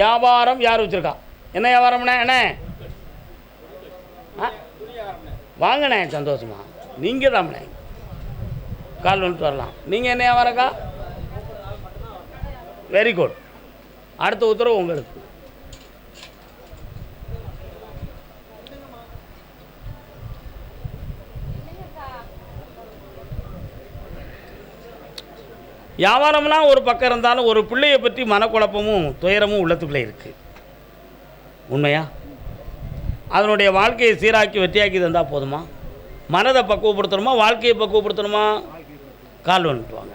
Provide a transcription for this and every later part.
வியாபாரம் யார் வச்சுருக்கா? என்ன வியாபாரம்ண்ணே? என்ன வாங்கண்ணே, சந்தோஷமா. நீங்கள் தான்ண்ணே கால் வந்துட்டு வரலாம். நீங்கள் என்ன வியாபாரக்கா? Very good. அடுத்த உத்தரவு உங்களுக்கு. வியாபாரம்லாம் ஒரு பக்கம் இருந்தாலும் ஒரு பிள்ளையை பற்றி மனக்குழப்பமும் துயரமும் உள்ளத்துக்குள்ளே இருக்குது. உண்மையா? அதனுடைய வாழ்க்கையை சீராக்கி வெற்றியாக்கி தந்தால் போதுமா? மனதை பக்குவப்படுத்தணுமா, வாழ்க்கையை பக்குவப்படுத்தணுமா? கால் வந்துட்டுவாங்க.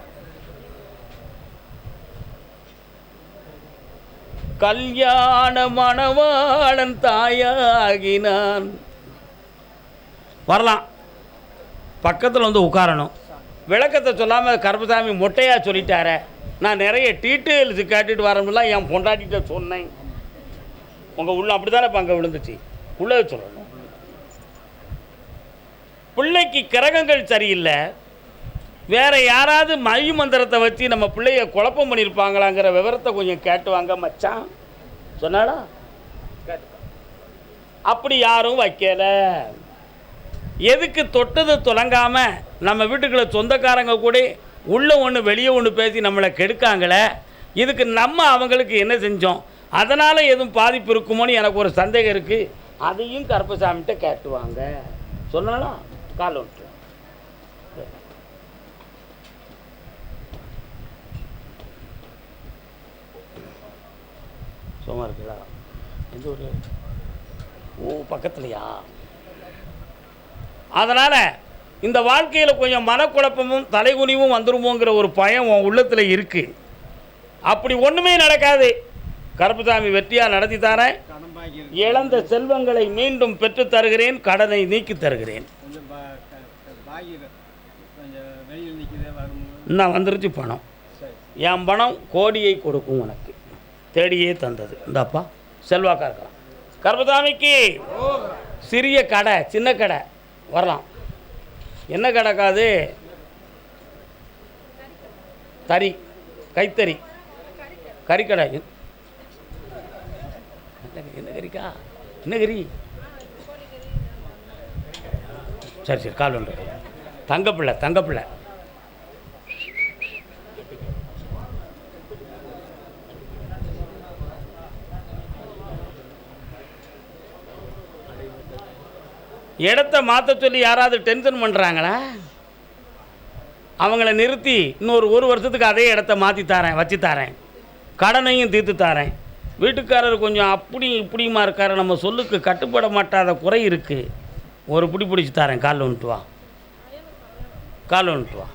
கல்யாண மணவாளன் தாயாகினான். வரலாம், பக்கத்தில் வந்து உட்காரணும். விளக்கத்தை சொல்லாமல் கருப்பசாமி மொட்டையாக சொல்லிட்டார. நான் நிறைய டீட்டெயில்ஸ் கேட்டுட்டு வரணும்லாம் என் பொண்டாட்டிகிட்ட சொன்னேன். உங்கள் உள்ள அப்படி தானே பங்க விழுந்துச்சு. உள்ளே சொல்லணும். பிள்ளைக்கு கிரகங்கள் சரியில்லை, வேறு யாராவது மை மந்திரத்தை வச்சு நம்ம பிள்ளைய குழப்பம் பண்ணியிருப்பாங்களாங்கிற விவரத்தை கொஞ்சம் கேட்டுவாங்க மச்சான் சொன்னாடா. அப்படி யாரும் வைக்கலை. எதுக்கு தொட்டது துலங்காமல் நம்ம வீட்டுக்குள்ள சொந்தக்காரங்க கூட உள்ளே ஒன்று வெளியே ஒன்று பேசி நம்மளை கெடுக்காங்களே, இதுக்கு நம்ம அவங்களுக்கு என்ன செஞ்சோம், அதனால் எதுவும் பாதிப்பு இருக்குமோன்னு எனக்கு ஒரு சந்தேகம் இருக்குது. அதையும் கருப்பசாமிகிட்ட கேட்டுவாங்க சொன்னாலா. கால் விட்டு சும்மா இருக்குதா? எந்த ஒரு பக்கத்துலையா? அதனால் இந்த வாழ்க்கையில் கொஞ்சம் மனக்குழப்பமும் தலைகுனிவும் வந்துருமோங்கிற ஒரு பயம் உன் உள்ளத்தில் இருக்குது. அப்படி ஒன்றுமே நடக்காது. கருப்பசாமி வெற்றியாக நடத்தி தரேன். இழந்த செல்வங்களை மீண்டும் பெற்று தருகிறேன், கடனை நீக்கி தருகிறேன். இன்னும் வந்துருச்சு பணம். என் பணம் கோடியை கொடுக்கும் உனக்கு, தேடியே தந்தது. இந்தாப்பா செல்வாக்கா இருக்கலாம். கருப்பசாமிக்கு சிறிய கடை, சின்ன கடை வரலாம். என்ன கடைக்காது? தறி, கைத்தறி, கறிக்கடை. என்ன கறிக்கா? என்ன கறி? சரி சரி, கால் ஒன்று. தங்கப்பிள்ளை, தங்கப்பிள்ளை. இடத்த மாற்ற சொல்லி யாராவது டென்ஷன் பண்ணுறாங்களா? அவங்கள நிறுத்தி இன்னொரு 1 வருஷத்துக்கு அதே இடத்த மாற்றி தரேன், வச்சு தரேன், கடனையும் தீர்த்து தரேன். வீட்டுக்காரர் கொஞ்சம் அப்படி இப்படியுமா இருக்கார், நம்ம சொல்லுக்கு கட்டுப்பட மாட்டாத குறை இருக்குது. ஒரு பிடி பிடிச்சி தரேன். கால் வந்துட்டு வா, கால் வந்துட்டு வா.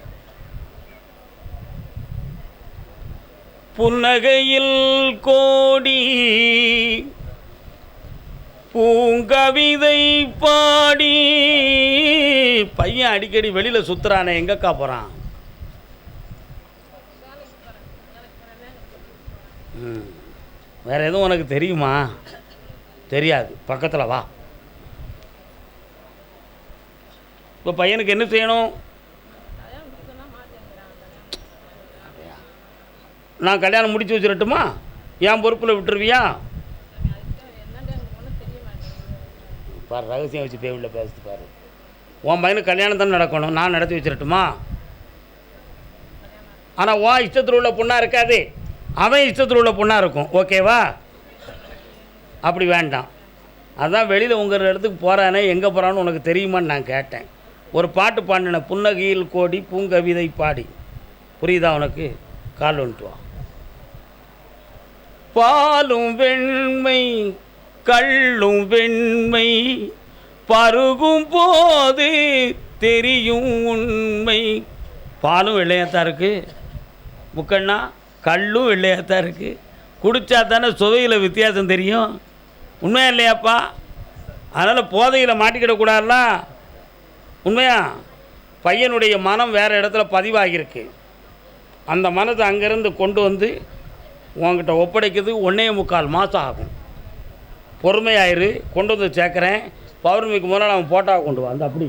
புன்னகையில் கோடி பூங்கவிதை பாடி. பையன் அடிக்கடி வெளியில் சுற்றுறானே, எங்கக்கா போகிறான்? வேறு எதுவும் உனக்கு தெரியுமா? தெரியாது. பக்கத்தில் வா. இப்போ பையனுக்கு என்ன செய்யணும்? நான் கல்யாணம் முடிச்சு வச்சுரட்டுமா? என் பொறுப்பில் விட்டுருவியா? பாரு, ரகசியம் வச்சு பேவில்ல பேசுது பாரு. உன் பையனுக்கு கல்யாணம் தானே நடக்கணும், நான் நடத்தி வச்சிடட்டுமா? ஆனால் உன் இஷ்டத்தில் உள்ள பொண்ணாக இருக்காது, அவன் இஷ்டத்தில் உள்ள பொண்ணாக இருக்கும். ஓகேவா? அப்படி வேண்டாம். அதான் வெளியில் உங்கள் இடத்துக்கு போகிறானே, எங்கே போகிறான்னு உனக்கு தெரியுமான்னு நான் கேட்டேன். ஒரு பாட்டு பாடின, புன்னகையில் கோடி பூங்கவிதை பாடி. புரியுதா உனக்கு? கால் வந்துட்டு வா. பாலும் வெண்மை கள்ளும் வெண்மை, பருகும் போது தெரியும் உண்மை. பாலும் வெள்ளையாத்தான் இருக்குது முக்கண்ணா, கள்ளும் வெள்ளையாத்தான் இருக்குது. குடித்தா தானே சுவையில் வித்தியாசம் தெரியும். உண்மையா இல்லையாப்பா? அதனால் போதையில் மாட்டிக்கிடக்கூடாதுல. உண்மையா? பையனுடைய மனம் வேறு இடத்துல பதிவாகியிருக்கு. அந்த மனத்தை அங்கேருந்து கொண்டு வந்து உங்ககிட்ட ஒப்படைக்கிறது 1.25 மாதம் ஆகும். பொறுமையாயிரு, கொண்டு வந்து சேர்க்குறேன். பௌர்ணமிக்கு முன்னால் அவன் போட்டாவை கொண்டு வா. அந்த அப்படி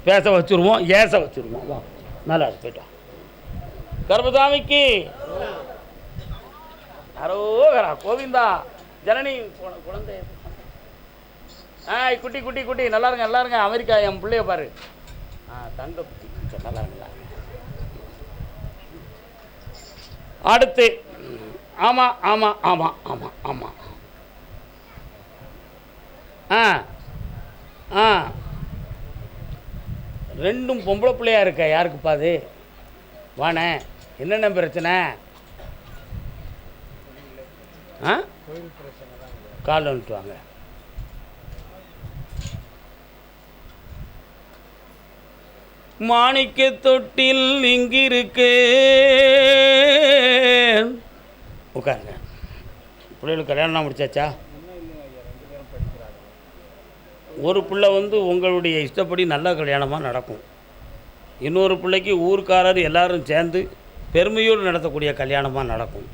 பேச வச்சுருவோம், ஏச வச்சுருவோம். வா, நல்லா போய்ட்டான். கருப்பசாமிக்கு அரோகரா கோவிந்தா ஜனனி குழந்தை. குட்டி குட்டி குட்டி நல்லா இருங்க நல்லா இருங்க. அமெரிக்கா என் பிள்ளைய பாரு. தங்க குட்டி நல்லா இருங்களா. அடுத்து ஆமாம் ஆமாம் ஆமாம் ஆமாம் ஆமாம். ரெண்டும் பொம்பளை பிள்ளையா இருக்க. யாருக்குப்பா அது? வானே என்னென்ன பிரச்சனை? கால் வந்துட்டு வாங்க. மாணிக்க தொட்டில் இங்கிருக்கு. உட்காருங்க. பிள்ளைகளுக்கு கல்யாணம் முடிச்சாச்சா? ஒரு பிள்ளை உங்களுடைய இஷ்டப்படி நல்ல கல்யாணமாக நடக்கும். இன்னொரு பிள்ளைக்கு ஊர்க்காரர் எல்லோரும் சேர்ந்து பெருமையோடு நடத்தக்கூடிய கல்யாணமாக நடக்கும்.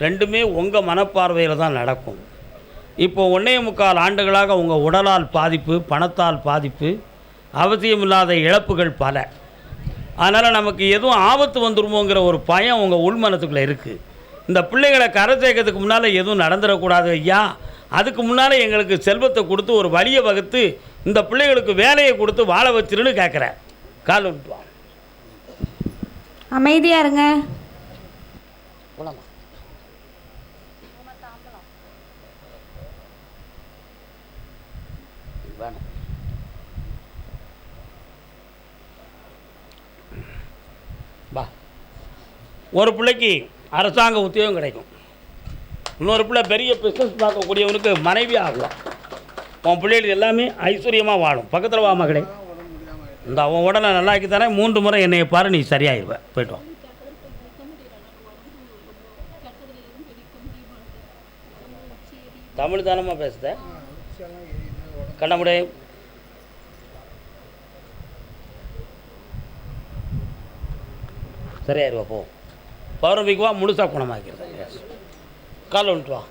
ரெண்டுமே உங்கள் மனப்பார்வையில் தான் நடக்கும். இப்போ 1.25 ஆண்டுகளாக உங்கள் உடலால் பாதிப்பு, பணத்தால் பாதிப்பு, அவசியமில்லாத இழப்புகள் பல. அதனால் நமக்கு எதுவும் ஆபத்து வந்துடுமோங்கிற ஒரு பயம் உங்கள் உள்மனத்துக்குள்ளே இருக்குது. இந்த பிள்ளைகளை கரை சேர்க்கறதுக்கு முன்னால் எதுவும் நடந்துடக்கூடாது ஐயா. அதுக்கு முன்னால் எங்களுக்கு செல்வத்தை கொடுத்து ஒரு வழியை வகுத்து இந்த பிள்ளைகளுக்கு வேலையை கொடுத்து வாழ வச்சிருன்னு கேட்குறேன். கால் வந்துட்டு வா. அமைதியாக இருங்க. வா. ஒரு பிள்ளைக்கு அரசாங்க உத்தியோகம் கிடைக்கும். இன்னொரு பிள்ளை பெரிய பிஸ்னஸ் பார்க்கக்கூடியவனுக்கு மனைவி ஆகலாம். உன் பிள்ளைகள் எல்லாமே ஐஸ்வர்யமாக வாழும். பக்கத்தில் வா மகளே. இந்த அவன் உடனே நல்லா ஆக்கித்தானே 3 முறை என்னையை பாரு, நீ சரியாயிடுவேன். போய்ட்டு வா. தமிழ் தானமாக பேசுத கண்ணமுடை. சரியாயிருவா. போ. பௌர்ணமிக்கு வா. முழுசாக குணமாக்கிறது. கால் வந்துட்டு வா.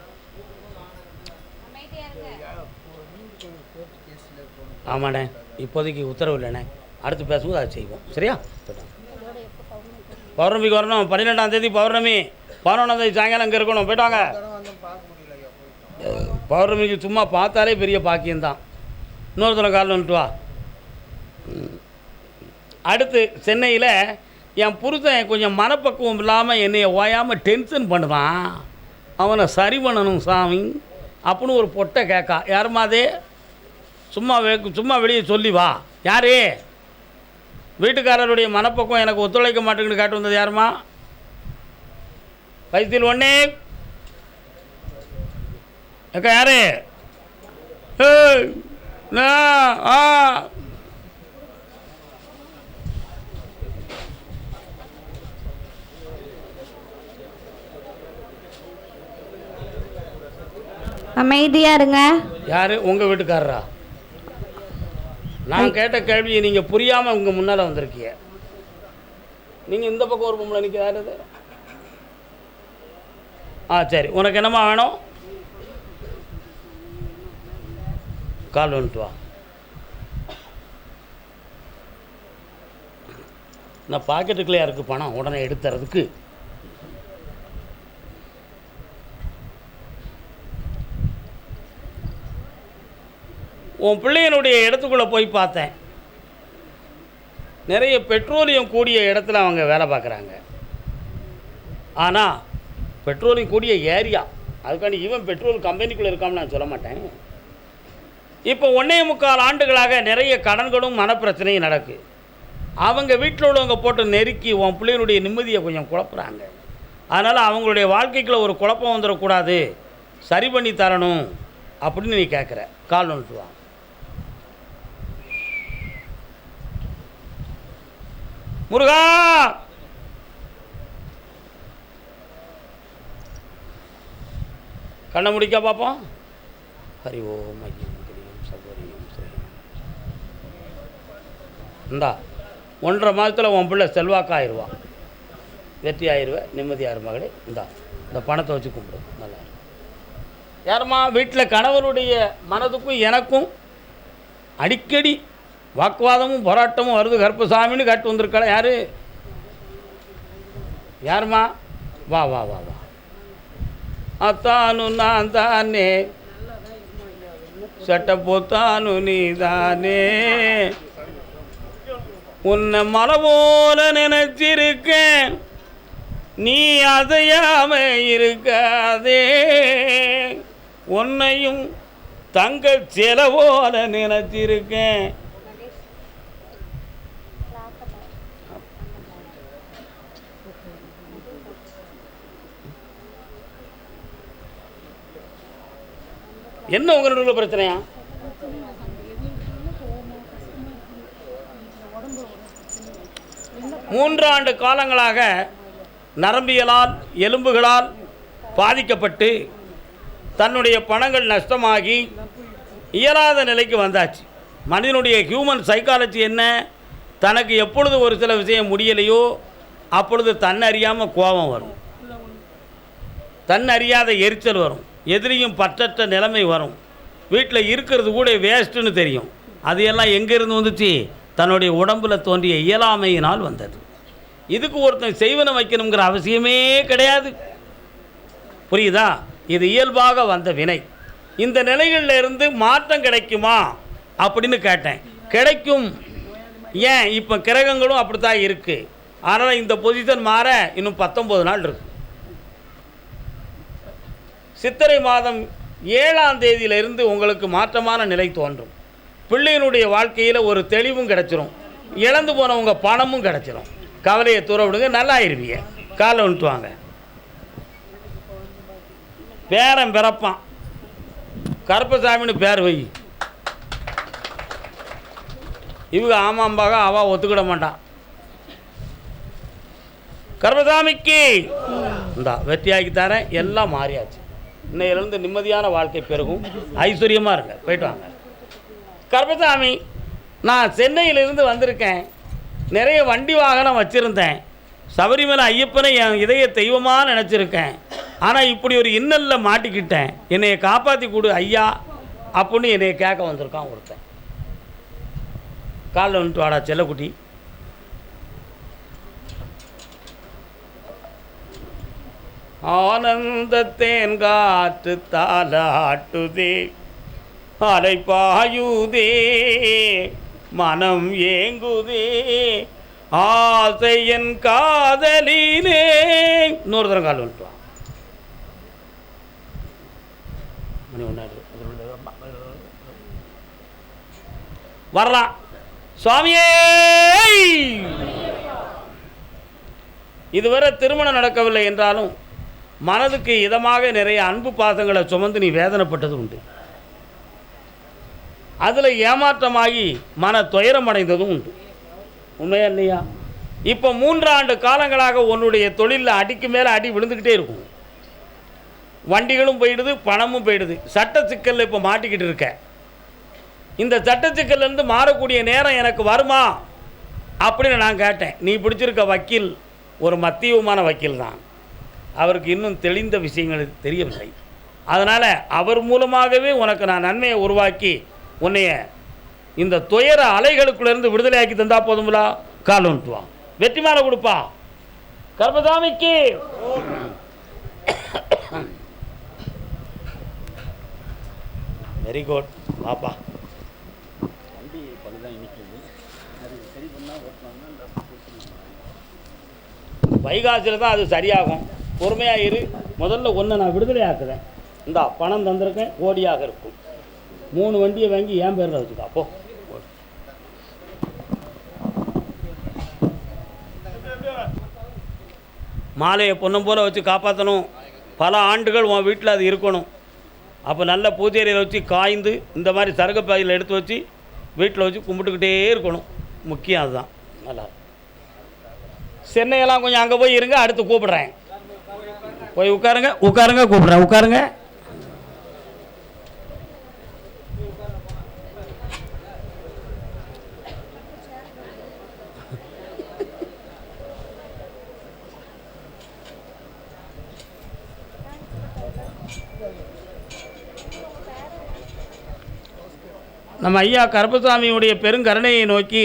ஆமாண்ணே, இப்போதைக்கு உத்தரவு இல்லைண்ணே. அடுத்து பேசும்போது அதை செய்வோம். சரியா? பௌர்ணமிக்கு வரணும். 12ஆம் தேதி பௌர்ணமி. 11ஆம் தேதி சாயங்காலம் அங்கே இருக்கணும். போய்ட்டாங்க. பௌர்ணமிக்கு சும்மா பார்த்தாலே பெரிய பாக்கியம்தான். இன்னொருத்தர கால் வந்துட்டு வா. அடுத்து சென்னையில் என் புருஷன் கொஞ்சம் மனப்பக்குவம் இல்லாமல் என்னைய ஓயாமல் டென்ஷன் பண்ணுவான். அவனை சரி பண்ணணும் சாமி அப்படின்னு ஒரு பொட்டை கேட்கா. யாருமா அது? சும்மா வெளியே சொல்லி வா. யாரு? வீட்டுக்காரருடைய மனப்பக்குவம் எனக்கு ஒத்துழைக்க மாட்டேங்குன்னு கேட்டு வந்தது யாருமா? வயசில் ஒன்னே அக்கா யாரு? அமைதியா இருங்க. யாரு? உங்க வீட்டுக்காரரா? நான் கேட்ட கேள்வியை நீங்க புரியாம உங்க முன்னால வந்திருக்கீங்க. நீங்க இந்த பக்கம் ஒரு பொம்பளை நிக்க. யாரு? சரி. உனக்கு என்னமா வேணும்? கால் வந்துட்டு வா. நான் பாக்கெட்டுக்குள்ளே இருக்கு பணம் உடனே எடுத்துறதுக்கு. உன் பிள்ளையனுடைய இடத்துக்குள்ளே போய் பார்த்தேன். நிறைய பெட்ரோலியம் கூடிய இடத்துல அவங்க வேலை பார்க்குறாங்க. ஆனால் பெட்ரோலியம் கூடிய ஏரியா. அதுக்காண்டி இவன் பெட்ரோல் கம்பெனிக்குள்ளே இருக்கான்னு நான் சொல்ல மாட்டேன். இப்போ 1.25 ஆண்டுகளாக நிறைய கடன்களும் மனப்பிரச்சனையும் நடக்கு. அவங்க வீட்டில் உள்ளவங்க போட்டு நெருக்கி உன் பிள்ளைகளுடைய நிம்மதியை கொஞ்சம் குழப்புறாங்க. அதனால் அவங்களுடைய வாழ்க்கைக்குள்ள ஒரு குழப்பம் வந்துடக்கூடாது, சரி பண்ணி தரணும் அப்படின்னு நீ கேட்குற. கால் வந்துட்டு வா. முருகா, கண்ணை முடிக்க பார்ப்போம். ஹரி ஓம் ஐயம் கிரியம் சகோரியம் ஸ்ரீம். இந்தா 1.5 மாதத்தில் உன் பிள்ளை செல்வாக்கா ஆயிடுவான், வெற்றி ஆயிடுவேன், நிம்மதி ஆயிரும் மகளே. இந்த பணத்தை வச்சு கும்பிடு. நல்லா யாருமா? வீட்டில் கணவருடைய மனதுக்கும் எனக்கும் அடிக்கடி வாக்குவாதமும் போராட்டமும் வருது. கருப்பசாமின்னு காட்டு வந்திருக்கா. யாரு? யாருமா? வா வா வா வா. அத்தானு நான் தானே, சட்ட போத்தானு நீ தானே, உன்னை மலை போல நினைச்சிருக்கேன், நீ அதையாம இருக்காதே, உன்னையும் தங்க சில போல நினைச்சிருக்கேன். என்ன உங்க நடுவில் பிரச்சனையா? மூன்றாண்டு காலங்களாக நரம்பியலால் எலும்புகளால் பாதிக்கப்பட்டு தன்னுடைய பணங்கள் நஷ்டமாகி இயலாத நிலைக்கு வந்தாச்சு. மனிதனுடைய ஹியூமன் சைக்காலஜி என்ன? தனக்கு எப்பொழுது ஒரு சில விஷயம் முடியலையோ அப்பொழுது தன்னறியாமல் கோபம் வரும், தன்னறியாத எரிச்சல் வரும், எதிரியும் பற்றற்ற நிலைமை வரும், வீட்டில் இருக்கிறது கூட வேஸ்ட்டுன்னு தெரியும். அது எல்லாம் எங்கேருந்து வந்துச்சு? தன்னுடைய உடம்பில் தோன்றிய இயலாமையினால் வந்தது. இதுக்கு ஒருத்தன் செய்வனை வைக்கணுங்கிற அவசியமே கிடையாது. புரியுதா? இது இயல்பாக வந்த வினை. இந்த நிலைகளில் இருந்து மாற்றம் கிடைக்குமா அப்படின்னு கேட்டேன். கிடைக்கும். ஏன்? இப்போ கிரகங்களும் அப்படி தான் இருக்குது. ஆனால் இந்த பொசிஷன் மாற இன்னும் 19 நாள் இருக்கு. சித்திரை மாதம் 7ஆம் தேதியிலிருந்து உங்களுக்கு மாற்றமான நிலை தோன்றும். பிள்ளையினுடைய வாழ்க்கையில் ஒரு தெளிவும் கிடச்சிரும். இழந்து போனவங்க பணமும் கிடச்சிரும். கவலையை தூர விடுங்க, நல்லா ஆயிருவீங்க. காலை விட்டுவாங்க. பேரன் பிறப்பான், கருப்பசாமின்னு பேர் வை. இவங்க ஆமாம்பாக அவள் ஒத்துக்கிட மாட்டான். கருப்பசாமிக்கு இந்தா வெற்றியாக்கி தரேன். எல்லாம் மாறியாச்சு. இன்னையிலேருந்து நிம்மதியான வாழ்க்கை பெருகும், ஐஸ்வர்யமாக இருங்க. போயிட்டு வாங்க. கருப்பசாமி, நான் சென்னையிலிருந்து வந்திருக்கேன். நிறைய வண்டி வாகனம் வச்சுருந்தேன். சபரிமலை ஐயப்பனை என் இதய தெய்வமாக நினச்சிருக்கேன். ஆனால் இப்படி ஒரு இன்னலில் மாட்டிக்கிட்டேன். என்னையை காப்பாற்றி கொடு ஐயா அப்படின்னு என்னையை கேட்க வந்திருக்கான் ஒருத்தன். காலில் வந்துட்டு வாடா செல்லக்குட்டி. ஆனந்தத்தேன் காற்று தாலாட்டுதே, அலை பாயுதே, மனம் ஏங்குதே, ஆசையன் காதலிலே. இன்னொரு தரம் கால் வந்துட்டுவான். மணி ஒன்றாடு வரலாம். சுவாமியே, இதுவரை திருமணம் நடக்கவில்லை என்றாலும் மனதுக்கு இதமாக நிறைய அன்பு பாசங்களை சுமந்து நீ வேதனைப்பட்டது உண்டு. அதில் ஏமாற்றமாகி மன துயரம் அடைந்ததும் உண்டு. உண்மையா இல்லையா? இப்போ 3 ஆண்டு காலங்களாக உன்னுடைய தொழிலில் அடிக்கு மேலே அடி விழுந்துக்கிட்டே இருக்கும். வண்டிகளும் போயிடுது, பணமும் போயிடுது. சட்ட சிக்கலில் இப்போ மாட்டிக்கிட்டு இருக்க. இந்த சட்ட சிக்கல்லேருந்து மாறக்கூடிய நேரம் எனக்கு வருமா அப்படின்னு நான் கேட்டேன். நீ பிடிச்சிருக்க வக்கீல் ஒரு மத்தியமான வக்கீல் தான். அவருக்கு இன்னும் தெளிந்த விஷயங்கள் தெரியவில்லை. அதனால் அவர் மூலமாகவே உனக்கு நான் நன்மையை உருவாக்கி உன்னைய இந்த துயர அலைகளுக்குள்ளேருந்து விடுதலையாக்கி தந்தா போதுங்களா? கால் வந்துட்டுவான். வெற்றி மேலே கொடுப்பா. கர்மசாமிக்கு வெரி குட். வாப்பா. வைகாசியில் தான் அது சரியாகும். பொறுமையாக இரு. முதல்ல ஒன்றை நான் விடுதலை ஆக்குறேன். இந்தா பணம் தந்திருக்கேன், கோடியாக இருக்கும். 3 வண்டியை வாங்கி என் பேரில் வச்சுக்கா. அப்போ மாலையை பொண்ணும் போல் வச்சு காப்பாற்றணும். பல ஆண்டுகள் உன் வீட்டில் அது இருக்கணும். அப்போ நல்ல பூஜையில் வச்சு காய்ந்து இந்த மாதிரி சரக்கு பாயில் எடுத்து வச்சு வீட்டில் வச்சு கும்பிட்டுக்கிட்டே இருக்கணும். முக்கியம் அதுதான். நல்லா சென்னையெல்லாம் கொஞ்சம் அங்கே போய் இருங்க. அடுத்து கூப்பிட்றேன். போய் உட்காருங்க, உட்காருங்க, கூப்பிட்றேன். உட்காருங்க. நம்ம ஐயா கருப்பசாமியுடைய பெருங்கருணையை நோக்கி